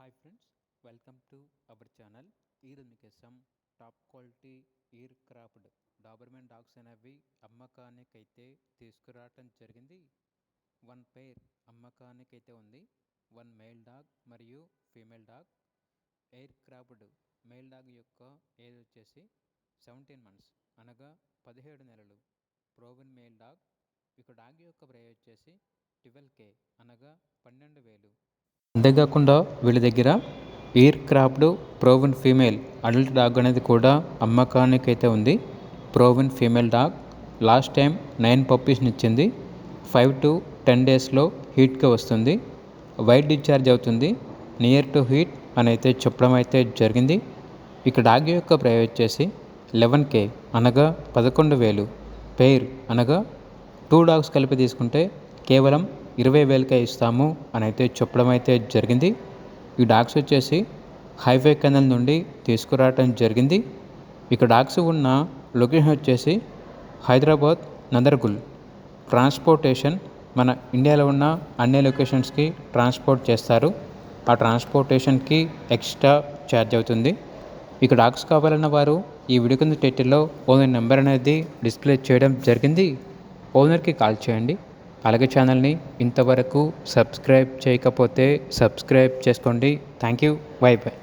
Hi friends, welcome to our channel. ఈరోజు మీకోసం top quality air craft Doberman dogs అనేవి అమ్మకానికైతే తీసుకురావటం జరిగింది. వన్ పేర్ అమ్మకానికైతే ఉంది. వన్ మేల్ డాగ్ మరియు female dog. Air craft male dog యొక్క ఏజ్ వచ్చేసి 17 months అనగా 17 నెలలు. Proven male dog. ఇక డాగ్ యొక్క ప్రైస్ వచ్చేసి 12K అనగా 12,000. అంతేకాకుండా వీళ్ళ దగ్గర air craft proven female adult dog అనేది కూడా అమ్మకానికైతే ఉంది. Proven female dog last time 9 పప్పీస్ని ఇచ్చింది. 5 to 10 daysలో హీట్గా వస్తుంది. వైట్ డిశ్చార్జ్ అవుతుంది. నియర్ టు హీట్ అని అయితే చెప్పడం అయితే జరిగింది. ఇక డాగ్ యొక్క ప్రైస్ వచ్చేసి 11K అనగా 11,000. పెయిర్ అనగా 2 డాగ్స్ కలిపి తీసుకుంటే కేవలం 20,000కే ఇస్తాము అని అయితే చెప్పడం అయితే జరిగింది. ఈ డాగ్స్ వచ్చేసి హైవే కెనాల్ నుండి తీసుకురావటం జరిగింది. ఇక డాగ్స్ ఉన్న లొకేషన్ వచ్చేసి హైదరాబాద్ నందర్గుల్. ట్రాన్స్పోర్టేషన్ మన ఇండియాలో ఉన్న అన్ని లొకేషన్స్కి ట్రాన్స్పోర్ట్ చేస్తారు. ఆ ట్రాన్స్పోర్టేషన్కి ఎక్స్ట్రా ఛార్జ్ అవుతుంది. ఇక డాగ్స్ కావాలన్న వారు ఈ వీడియో కింద టైటిల్లో ఓనర్ నెంబర్ అనేది డిస్ప్లే చేయడం జరిగింది. ఓనర్కి కాల్ చేయండి. అలాగే ఛానల్ని ఇంతవరకు సబ్స్క్రైబ్ చేయకపోతే సబ్స్క్రైబ్ చేసుకోండి. Thank you. By by.